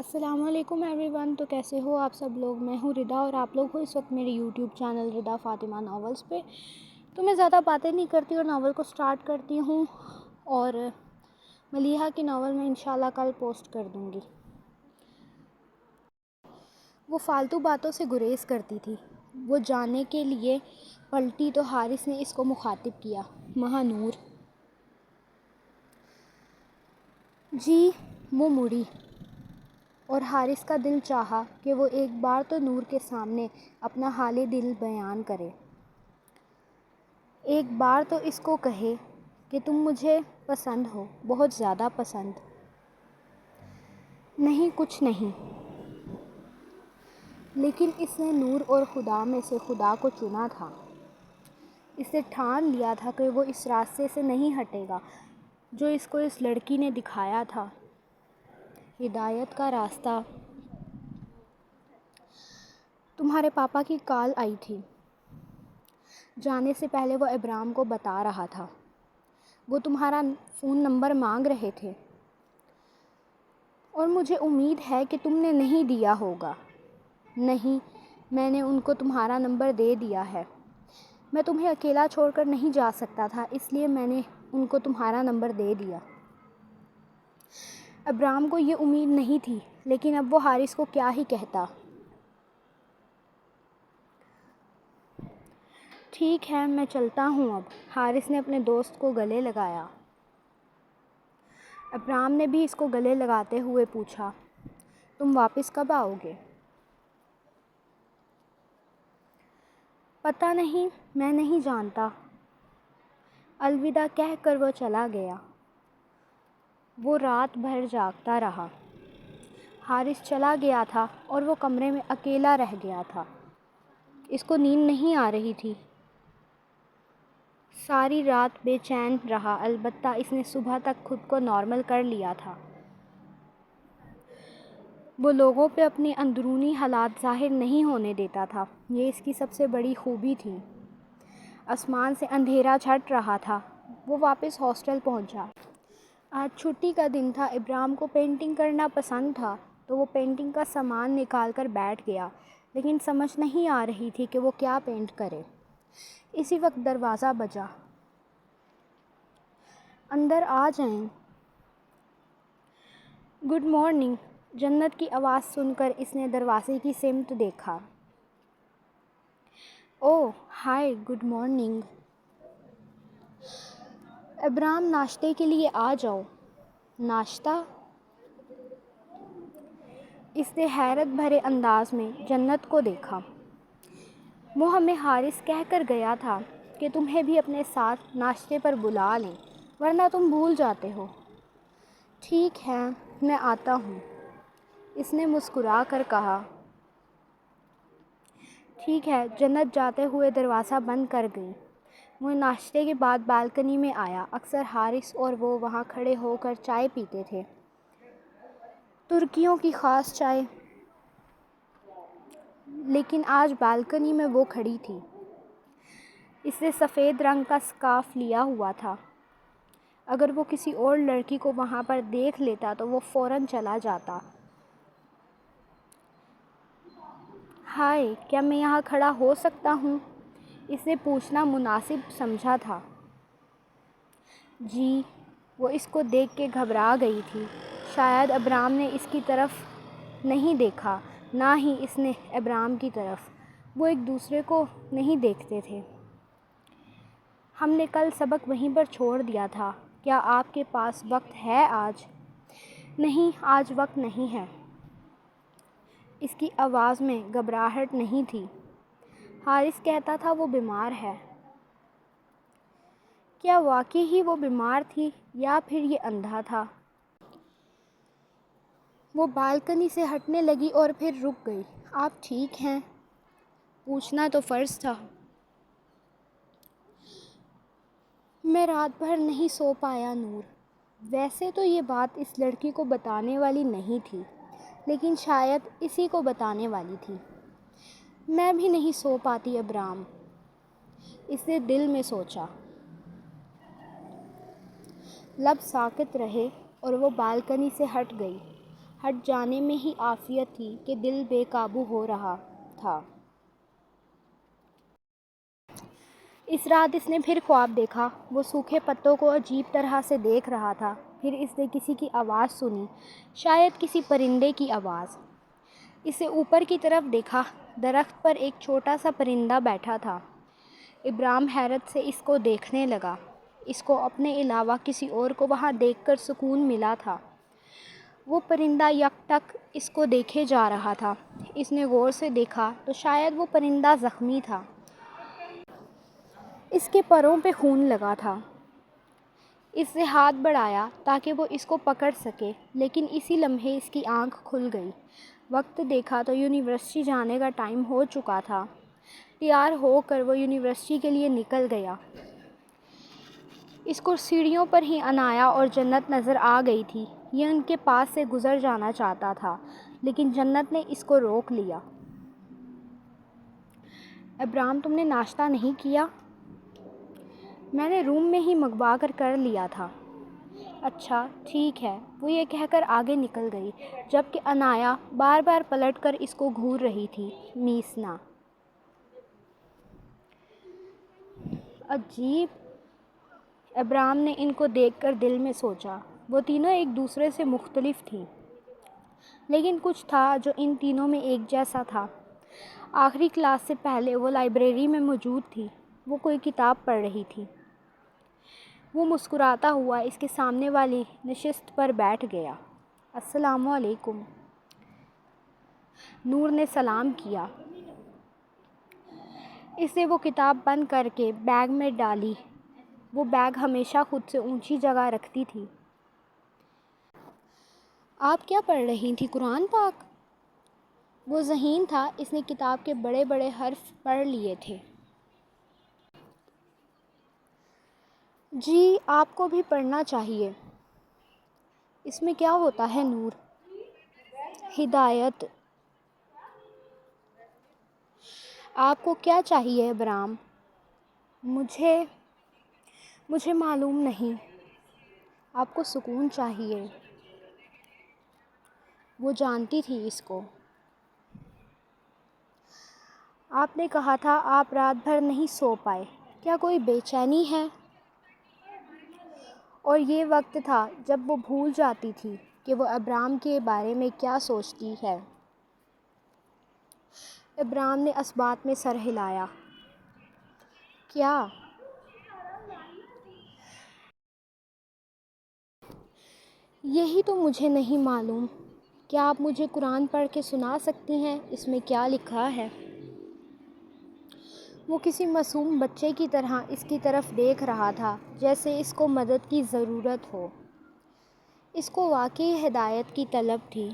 السلام علیکم every one. تو کیسے ہو آپ سب لوگ؟ میں ہوں ردا اور آپ لوگ ہو اس وقت میرے یوٹیوب چینل ردا فاطمہ ناولز پہ. تو میں زیادہ باتیں نہیں کرتی اور ناول کو سٹارٹ کرتی ہوں، اور ملیحہ کی ناول میں انشاءاللہ کل پوسٹ کر دوں گی. وہ فالتو باتوں سے گریز کرتی تھی. وہ جانے کے لیے پلٹی تو حارث نے اس کو مخاطب کیا. مہانور جی. وہ مڑی اور حارث کا دل چاہا کہ وہ ایک بار تو نور کے سامنے اپنا حال دل بیان کرے. ایک بار تو اس کو کہے کہ تم مجھے پسند ہو، بہت زیادہ پسند. نہیں کچھ نہیں. لیکن اس نے نور اور خدا میں سے خدا کو چنا تھا. اس نے ٹھان لیا تھا کہ وہ اس راستے سے نہیں ہٹے گا جو اس کو اس لڑکی نے دکھایا تھا، ہدایت کا راستہ. تمہارے پاپا کی کال آئی تھی. جانے سے پہلے وہ ابرام کو بتا رہا تھا. وہ تمہارا فون نمبر مانگ رہے تھے اور مجھے امید ہے کہ تم نے نہیں دیا ہوگا. نہیں، میں نے ان کو تمہارا نمبر دے دیا ہے. میں تمہیں اکیلا چھوڑ کر نہیں جا سکتا تھا، اس لیے میں نے ان کو تمہارا نمبر دے دیا. ابرام کو یہ امید نہیں تھی، لیکن اب وہ حارث کو کیا ہی کہتا. ٹھیک ہے، میں چلتا ہوں اب. حارث نے اپنے دوست کو گلے لگایا. ابرام نے بھی اس کو گلے لگاتے ہوئے پوچھا، تم واپس کب آؤ گے؟ پتہ نہیں، میں نہیں جانتا. الوداع کہہ کر وہ چلا گیا. وہ رات بھر جاگتا رہا. حارث چلا گیا تھا اور وہ کمرے میں اکیلا رہ گیا تھا. اس کو نیند نہیں آ رہی تھی. ساری رات بے چین رہا، البتہ اس نے صبح تک خود کو نارمل کر لیا تھا. وہ لوگوں پہ اپنے اندرونی حالات ظاہر نہیں ہونے دیتا تھا. یہ اس کی سب سے بڑی خوبی تھی. آسمان سے اندھیرا چھٹ رہا تھا. وہ واپس ہاسٹل پہنچا. آج چھٹی کا دن تھا. ابرام کو پینٹنگ کرنا پسند تھا تو وہ پینٹنگ کا سامان نکال کر بیٹھ گیا، لیکن سمجھ نہیں آ رہی تھی کہ وہ کیا پینٹ کرے. اسی وقت دروازہ بجا. اندر آ جائیں. Good morning. جنت کی آواز سن کر اس نے دروازے کی سمت دیکھا. اوہ ہائے، گڈ مارننگ. ابرام ناشتے کے لیے آ جاؤ. ناشتہ؟ اس نے حیرت بھرے انداز میں جنت کو دیکھا. وہ ہمیں حارث کہہ کر گیا تھا کہ تمہیں بھی اپنے ساتھ ناشتے پر بلا لیں، ورنہ تم بھول جاتے ہو. ٹھیک ہے، میں آتا ہوں. اس نے مسکرا کر کہا. ٹھیک ہے. جنت جاتے ہوئے دروازہ بند کر گئی. وہ ناشتے کے بعد بالکنی میں آیا. اکثر حارث اور وہ وہاں کھڑے ہو کر چائے پیتے تھے، ترکیوں کی خاص چائے. لیکن آج بالکنی میں وہ کھڑی تھی. اس نے سفید رنگ کا سکارف لیا ہوا تھا. اگر وہ کسی اور لڑکی کو وہاں پر دیکھ لیتا تو وہ فوراً چلا جاتا. ہائے، کیا میں یہاں کھڑا ہو سکتا ہوں؟ اس نے پوچھنا مناسب سمجھا تھا. جی. وہ اس کو دیکھ کے گھبرا گئی تھی. شاید ابرام نے اس کی طرف نہیں دیکھا، نہ ہی اس نے ابرام کی طرف. وہ ایک دوسرے کو نہیں دیکھتے تھے. ہم نے کل سبق وہیں پر چھوڑ دیا تھا. کیا آپ کے پاس وقت ہے آج؟ نہیں، آج وقت نہیں ہے. اس کی آواز میں گھبراہٹ نہیں تھی. حارث کہتا تھا وہ بیمار ہے. کیا واقعی ہی وہ بیمار تھی یا پھر یہ اندھا تھا؟ وہ بالکنی سے ہٹنے لگی اور پھر رک گئی. آپ ٹھیک ہیں؟ پوچھنا تو فرض تھا. میں رات بھر نہیں سو پایا نور. ویسے تو یہ بات اس لڑکی کو بتانے والی نہیں تھی، لیکن شاید اسی کو بتانے والی تھی. میں بھی نہیں سو پاتی ابرام. اس نے دل میں سوچا. لب ساکت رہے اور وہ بالکنی سے ہٹ گئی. ہٹ جانے میں ہی عافیت تھی کہ دل بے قابو ہو رہا تھا۔ اس رات اس نے پھر خواب دیکھا۔ وہ سوکھے پتوں کو عجیب طرح سے دیکھ رہا تھا۔ پھر اس نے کسی کی آواز سنی، شاید کسی پرندے کی آواز۔ اسے اوپر کی طرف دیکھا، درخت پر ایک چھوٹا سا پرندہ بیٹھا تھا۔ ابرام حیرت سے اس کو دیکھنے لگا۔ اس کو اپنے علاوہ کسی اور کو وہاں دیکھ کر سکون ملا تھا۔ وہ پرندہ یک ٹک اس کو دیکھے جا رہا تھا۔ اس نے غور سے دیکھا تو شاید وہ پرندہ زخمی تھا۔ اس کے پروں پہ خون لگا تھا۔ اس نے ہاتھ بڑھایا تاکہ وہ اس کو پکڑ سکے، لیکن اسی لمحے اس کی آنکھ کھل گئی۔ وقت دیکھا تو یونیورسٹی جانے کا ٹائم ہو چکا تھا۔ تیار ہو کر وہ یونیورسٹی کے لیے نکل گیا۔ اس کو سیڑھیوں پر ہی عنایا اور جنت نظر آ گئی تھی۔ یہ ان کے پاس سے گزر جانا چاہتا تھا، لیکن جنت نے اس کو روک لیا۔ ابرام، تم نے ناشتہ نہیں کیا؟ میں نے روم میں ہی منگوا کر لیا تھا۔ اچھا ٹھیک ہے، وہ یہ کہہ کر آگے نکل گئی، جبکہ عنایا بار بار پلٹ کر اس کو گھور رہی تھی۔ میسنا عجیب، ابرام نے ان کو دیکھ کر دل میں سوچا۔ وہ تینوں ایک دوسرے سے مختلف تھیں، لیکن کچھ تھا جو ان تینوں میں ایک جیسا تھا۔ آخری کلاس سے پہلے وہ لائبریری میں موجود تھی۔ وہ کوئی کتاب پڑھ رہی تھی۔ وہ مسکراتا ہوا اس کے سامنے والی نشست پر بیٹھ گیا۔ السلام علیکم، نور نے سلام کیا۔ اس نے وہ کتاب بند کر کے بیگ میں ڈالی۔ وہ بیگ ہمیشہ خود سے اونچی جگہ رکھتی تھی۔ آپ کیا پڑھ رہی تھیں؟ قرآن پاک؟ وہ ذہین تھا، اس نے کتاب کے بڑے بڑے حرف پڑھ لیے تھے۔ جی، آپ کو بھی پڑھنا چاہیے۔ اس میں کیا ہوتا ہے نور؟ ہدایت۔ آپ کو کیا چاہیے ابرام؟ مجھے معلوم نہیں۔ آپ کو سکون چاہیے۔ وہ جانتی تھی اس کو۔ آپ نے کہا تھا آپ رات بھر نہیں سو پائے، کیا کوئی بے چینی ہے؟ اور یہ وقت تھا جب وہ بھول جاتی تھی کہ وہ ابرام کے بارے میں کیا سوچتی ہے۔ ابرام نے اس بات میں سر ہلایا۔ کیا؟ یہی تو مجھے نہیں معلوم۔ کیا آپ مجھے قرآن پڑھ کے سنا سکتی ہیں؟ اس میں کیا لکھا ہے؟ وہ کسی معصوم بچے کی طرح اس کی طرف دیکھ رہا تھا، جیسے اس کو مدد کی ضرورت ہو۔ اس کو واقعی ہدایت کی طلب تھی۔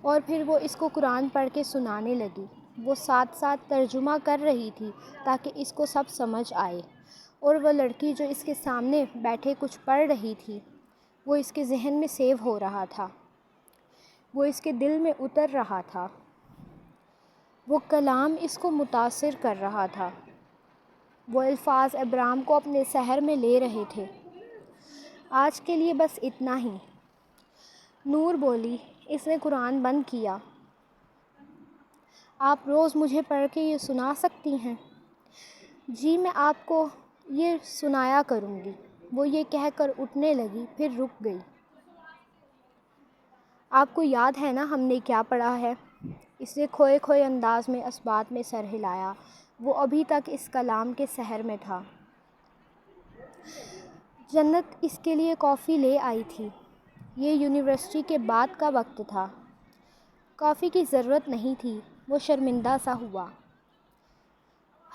اور پھر وہ اس کو قرآن پڑھ کے سنانے لگی۔ وہ ساتھ ساتھ ترجمہ کر رہی تھی تاکہ اس کو سب سمجھ آئے، اور وہ لڑکی جو اس کے سامنے بیٹھے کچھ پڑھ رہی تھی، وہ اس کے ذہن میں سیو ہو رہا تھا، وہ اس کے دل میں اتر رہا تھا، وہ کلام اس کو متاثر کر رہا تھا، وہ الفاظ ابرام کو اپنے سحر میں لے رہے تھے۔ آج کے لیے بس اتنا ہی، نور بولی۔ اس نے قرآن بند کیا۔ آپ روز مجھے پڑھ کے یہ سنا سکتی ہیں؟ جی، میں آپ کو یہ سنایا کروں گی۔ وہ یہ کہہ کر اٹھنے لگی، پھر رک گئی۔ آپ کو یاد ہے نا ہم نے کیا پڑھا ہے؟ اس نے کھوئے کھوئے انداز میں اس بات میں سر ہلایا۔ وہ ابھی تک اس کلام کے سحر میں تھا۔ جنت اس کے لیے کافی لے آئی تھی۔ یہ یونیورسٹی کے بعد کا وقت تھا۔ کافی کی ضرورت نہیں تھی۔ وہ شرمندہ سا ہوا۔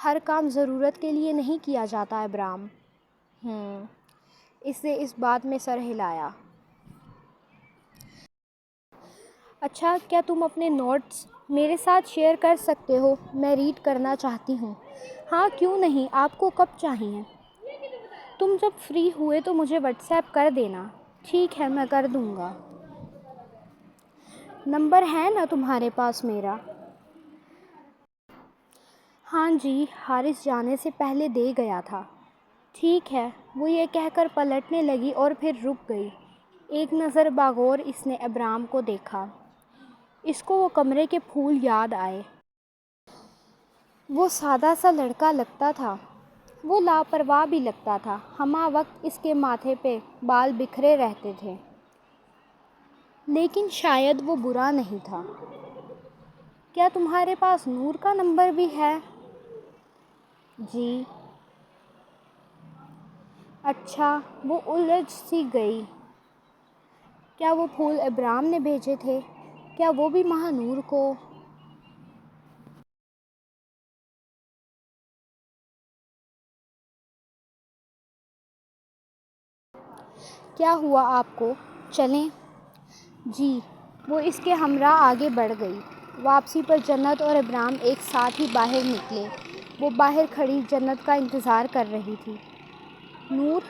ہر کام ضرورت کے لیے نہیں کیا جاتا ابرام۔ اس نے اس بات میں سر ہلایا۔ اچھا، کیا تم اپنے نوٹس میرے ساتھ شیئر کر سکتے ہو؟ میں ریڈ کرنا چاہتی ہوں۔ ہاں، کیوں نہیں، آپ کو کب چاہیے؟ تم جب فری ہوئے تو مجھے واٹس ایپ کر دینا۔ ٹھیک ہے، میں کر دوں گا۔ نمبر ہے نا تمہارے پاس میرا؟ ہاں جی، حارث جانے سے پہلے دے گیا تھا۔ ٹھیک ہے، وہ یہ کہہ کر پلٹنے لگی اور پھر رک گئی۔ ایک نظر باغور اس نے ابرام کو دیکھا۔ اس کو وہ کمرے کے پھول یاد آئے۔ وہ سادہ سا لڑکا لگتا تھا، وہ لاپرواہ بھی لگتا تھا۔ ہمہ وقت اس کے ماتھے پہ بال بکھرے رہتے تھے، لیکن شاید وہ برا نہیں تھا۔ کیا تمہارے پاس نور کا نمبر بھی ہے؟ جی۔ اچھا، وہ الجھ سی گئی۔ کیا وہ پھول ابرام نے بھیجے تھے؟ کیا وہ بھی ماہ نور کو؟ کیا ہوا آپ کو؟ چلیں؟ جی۔ وہ اس کے ہمراہ آگے بڑھ گئی۔ واپسی پر جنت اور ابرام ایک ساتھ ہی باہر نکلے۔ وہ باہر کھڑی جنت کا انتظار کر رہی تھی۔ نور،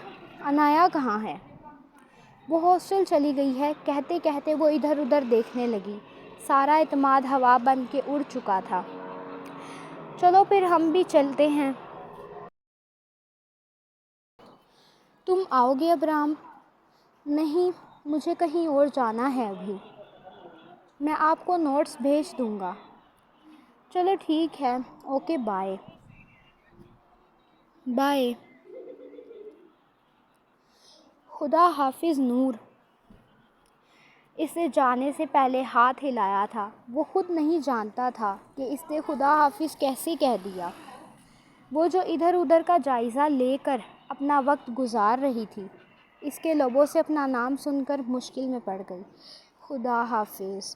عنایا کہاں ہے؟ وہ ہاسٹل چلی گئی ہے، کہتے کہتے وہ ادھر ادھر دیکھنے لگی۔ سارا اعتماد ہوا بن کے اڑ چکا تھا۔ چلو پھر ہم بھی چلتے ہیں۔ تم آؤ گے ابرام؟ نہیں، مجھے کہیں اور جانا ہے ابھی۔ میں آپ کو نوٹس بھیج دوں گا۔ چلو ٹھیک ہے، اوکے بائے۔ بائے۔ خدا حافظ نور۔ اس نے جانے سے پہلے ہاتھ ہلایا تھا۔ وہ خود نہیں جانتا تھا کہ اس نے خدا حافظ کیسے کہہ دیا۔ وہ جو ادھر ادھر کا جائزہ لے کر اپنا وقت گزار رہی تھی، اس کے لبوں سے اپنا نام سن کر مشکل میں پڑ گئی۔ خدا حافظ،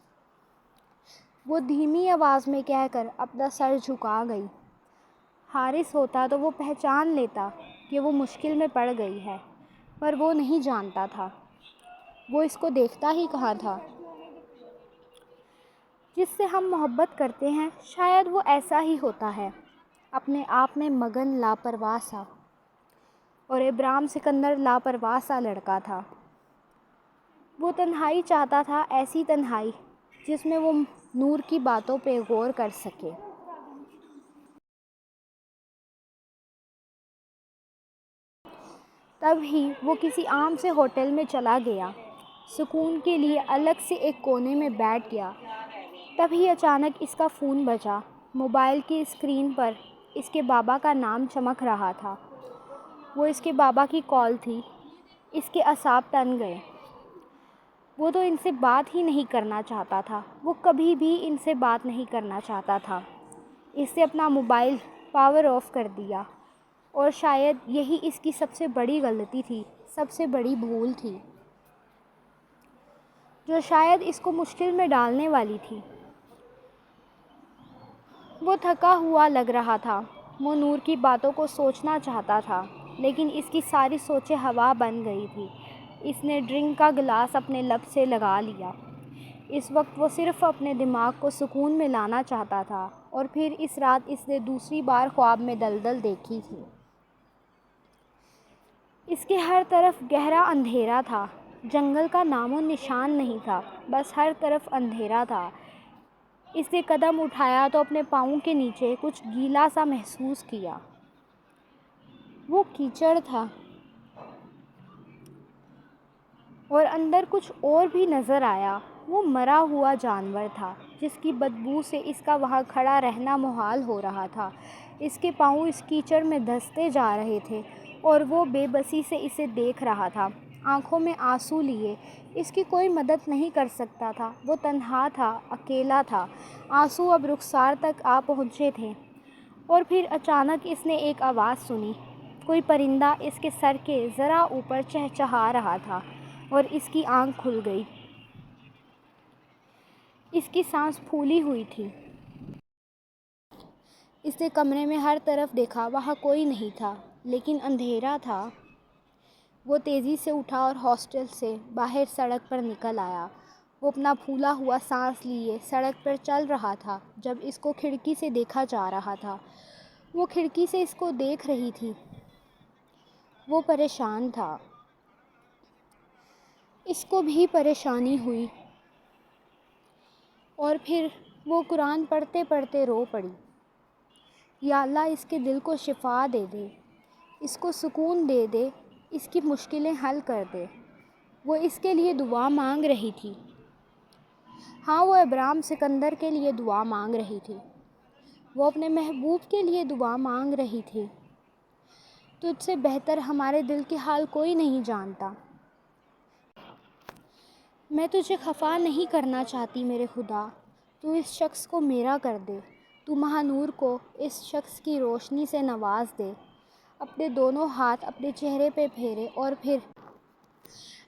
وہ دھیمی آواز میں کہہ کر اپنا سر جھکا گئی۔ حارث ہوتا تو وہ پہچان لیتا کہ وہ مشکل میں پڑ گئی ہے، پر وہ نہیں جانتا تھا۔ وہ اس کو دیکھتا ہی کہاں تھا؟ جس سے ہم محبت کرتے ہیں شاید وہ ایسا ہی ہوتا ہے، اپنے آپ میں مگن، لاپرواہ سا۔ اور ابرام سکندر لاپرواہ سا لڑکا تھا۔ وہ تنہائی چاہتا تھا، ایسی تنہائی جس میں وہ نور کی باتوں پہ غور کر سکے۔ تب ہی وہ کسی عام سے ہوٹل میں چلا گیا، سکون کے لیے الگ سے ایک کونے میں بیٹھ گیا۔ تبھی اچانک اس کا فون بجا۔ موبائل کی اسکرین پر اس کے بابا کا نام چمک رہا تھا۔ وہ اس کے بابا کی کال تھی۔ اس کے اعصاب تن گئے۔ وہ تو ان سے بات ہی نہیں کرنا چاہتا تھا، وہ کبھی بھی ان سے بات نہیں کرنا چاہتا تھا۔ اس نے اپنا موبائل پاور آف کر دیا، اور شاید یہی اس کی سب سے بڑی غلطی تھی، سب سے بڑی بھول تھی، جو شاید اس کو مشکل میں ڈالنے والی تھی۔ وہ تھکا ہوا لگ رہا تھا۔ وہ نور کی باتوں کو سوچنا چاہتا تھا، لیکن اس کی ساری سوچیں ہوا بن گئی تھی۔ اس نے ڈرنک کا گلاس اپنے لب سے لگا لیا۔ اس وقت وہ صرف اپنے دماغ کو سکون میں لانا چاہتا تھا، اور پھر اس رات اس نے دوسری بار خواب میں دلدل دیکھی تھی۔ اس کے ہر طرف گہرا اندھیرا تھا، جنگل کا نام و نشان نہیں تھا، بس ہر طرف اندھیرا تھا۔ اس نے قدم اٹھایا تو اپنے پاؤں کے نیچے کچھ گیلا سا محسوس کیا۔ وہ کیچڑ تھا، اور اندر کچھ اور بھی نظر آیا۔ وہ مرا ہوا جانور تھا، جس کی بدبو سے اس کا وہاں کھڑا رہنا محال ہو رہا تھا۔ اس کے پاؤں اس کیچڑ میں دھنستے جا رہے تھے، اور وہ بے بسی سے اسے دیکھ رہا تھا، آنکھوں میں آنسو لیے۔ اس کی کوئی مدد نہیں کر سکتا تھا، وہ تنہا تھا، اکیلا تھا۔ آنسو اب رخسار تک آ پہنچے تھے، اور پھر اچانک اس نے ایک آواز سنی۔ کوئی پرندہ اس کے سر کے ذرا اوپر چہچہا رہا تھا، اور اس کی آنکھ کھل گئی۔ اس کی سانس پھولی ہوئی تھی۔ اس نے کمرے میں ہر طرف دیکھا، وہاں کوئی نہیں تھا، لیکن اندھیرا تھا۔ وہ تیزی سے اٹھا اور ہاسٹل سے باہر سڑک پر نکل آیا۔ وہ اپنا پھولا ہوا سانس لیے سڑک پر چل رہا تھا، جب اس کو کھڑکی سے دیکھا جا رہا تھا۔ وہ کھڑکی سے اس کو دیکھ رہی تھی۔ وہ پریشان تھا۔ اس کو بھی پریشانی ہوئی، اور پھر وہ قرآن پڑھتے پڑھتے رو پڑی۔ یا اللہ، اس کے دل کو شفا دے دے، اس کو سکون دے دے، اس کی مشکلیں حل کر دے۔ وہ اس کے لیے دعا مانگ رہی تھی۔ ہاں، وہ ابرام سکندر کے لیے دعا مانگ رہی تھی۔ وہ اپنے محبوب کے لیے دعا مانگ رہی تھی۔ تجھ سے بہتر ہمارے دل کے حال کوئی نہیں جانتا۔ میں تجھے خفا نہیں کرنا چاہتی میرے خدا، تو اس شخص کو میرا کر دے۔ تو مہانور کو اس شخص کی روشنی سے نواز دے۔ اپنے دونوں ہاتھ اپنے چہرے پہ پھیرے اور پھر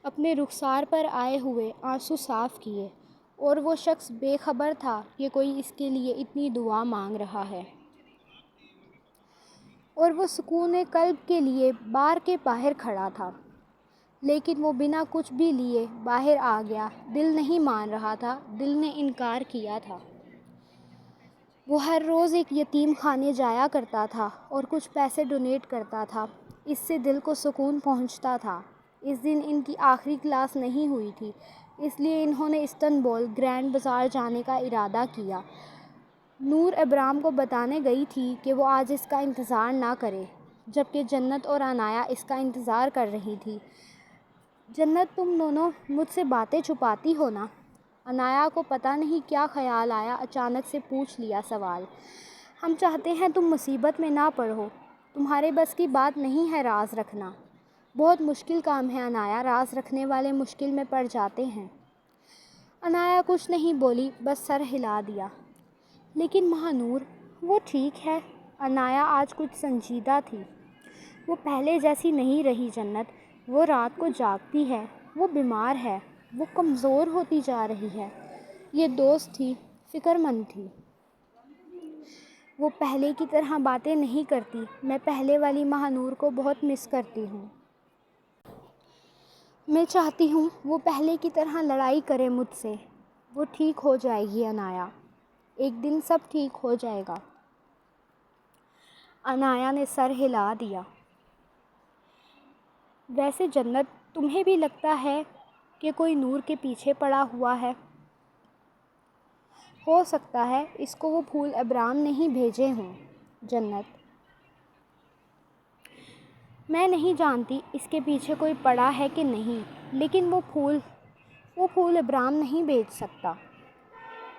اپنے رخسار پر آئے ہوئے آنسو صاف کیے، اور وہ شخص بے خبر تھا کہ کوئی اس کے لیے اتنی دعا مانگ رہا ہے، اور وہ سکون قلب کے لیے بار کے باہر کھڑا تھا، لیکن وہ بنا کچھ بھی لیے باہر آ گیا۔ دل نہیں مان رہا تھا، دل نے انکار کیا تھا۔ وہ ہر روز ایک یتیم خانے جایا کرتا تھا اور کچھ پیسے ڈونیٹ کرتا تھا، اس سے دل کو سکون پہنچتا تھا۔ اس دن ان کی آخری کلاس نہیں ہوئی تھی، اس لیے انہوں نے استنبول گرینڈ بازار جانے کا ارادہ کیا۔ نور ابرام کو بتانے گئی تھی کہ وہ آج اس کا انتظار نہ کرے، جبکہ جنت اور عنایا اس کا انتظار کر رہی تھی۔ جنت، تم دونوں مجھ سے باتیں چھپاتی ہو نا؟ عنایا کو پتہ نہیں کیا خیال آیا، اچانک سے پوچھ لیا سوال۔ ہم چاہتے ہیں تم مصیبت میں نہ پڑو، تمہارے بس کی بات نہیں ہے راز رکھنا۔ بہت مشکل کام ہے عنایا، راز رکھنے والے مشکل میں پڑ جاتے ہیں۔ عنایا کچھ نہیں بولی، بس سر ہلا دیا۔ لیکن مہانور، وہ ٹھیک ہے۔ عنایا آج کچھ سنجیدہ تھی۔ وہ پہلے جیسی نہیں رہی جنت، وہ رات کو جاگتی ہے، وہ بیمار ہے، وہ کمزور ہوتی جا رہی ہے۔ یہ دوست تھی، فکر مند تھی۔ وہ پہلے کی طرح باتیں نہیں کرتی۔ میں پہلے والی مہانور کو بہت مس کرتی ہوں۔ میں چاہتی ہوں وہ پہلے کی طرح لڑائی کرے مجھ سے۔ وہ ٹھیک ہو جائے گی عنایا، ایک دن سب ٹھیک ہو جائے گا۔ عنایا نے سر ہلا دیا۔ ویسے جنت، تمہیں بھی لگتا ہے کہ کوئی نور کے پیچھے پڑا ہوا ہے؟ ہو سکتا ہے اس کو وہ پھول ابرام نے ہی بھیجے ہوں۔ جنت، میں نہیں جانتی اس کے پیچھے کوئی پڑا ہے کہ نہیں، لیکن وہ پھول ابرام نہیں بھیج سکتا۔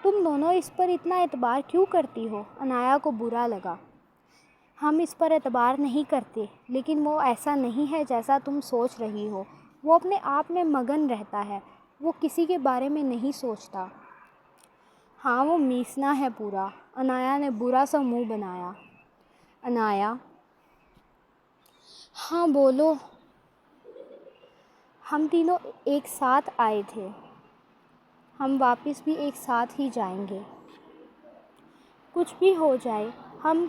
تم دونوں اس پر اتنا اعتبار کیوں کرتی ہو؟ عنایا کو برا لگا۔ ہم اس پر اعتبار نہیں کرتے، لیکن وہ ایسا نہیں ہے جیسا تم سوچ رہی ہو۔ وہ اپنے آپ میں مگن رہتا ہے، وہ کسی کے بارے میں نہیں سوچتا۔ ہاں، وہ میسنا ہے پورا۔ عنایا نے برا سا منہ بنایا۔ عنایا، ہاں بولو۔ ہم تینوں ایک ساتھ آئے تھے، ہم واپس بھی ایک ساتھ ہی جائیں گے۔ کچھ بھی ہو جائے، ہم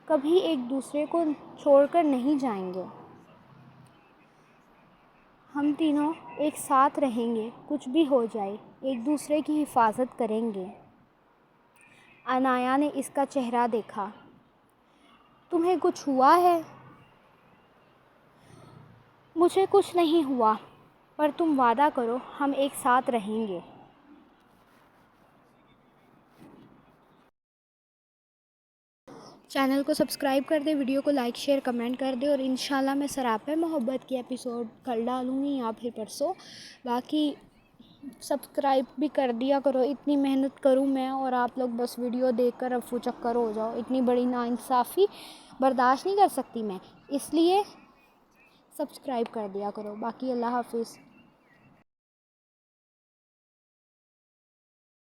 کبھی ایک دوسرے کو چھوڑ کر نہیں جائیں گے۔ ہم تینوں ایک ساتھ رہیں گے، کچھ بھی ہو جائے، ایک دوسرے کی حفاظت کریں گے۔ عنایا نے اس کا چہرہ دیکھا۔ تمہیں کچھ ہوا ہے؟ مجھے کچھ نہیں ہوا، پر تم وعدہ کرو ہم ایک ساتھ رہیں گے۔ چینل کو سبسکرائب کر دے، ویڈیو کو لائک شیئر کمنٹ کر دے، اور انشاءاللہ میں سراپے محبت کی ایپیسوڈ کل ڈالوں گی یا پھر پرسوں۔ باقی سبسکرائب بھی کر دیا کرو، اتنی محنت کروں میں اور آپ لوگ بس ویڈیو دیکھ کر افو چکر ہو جاؤ۔ اتنی بڑی ناانصافی برداشت نہیں کر سکتی میں، اس لیے سبسکرائب کر دیا کرو۔ باقی اللہ حافظ۔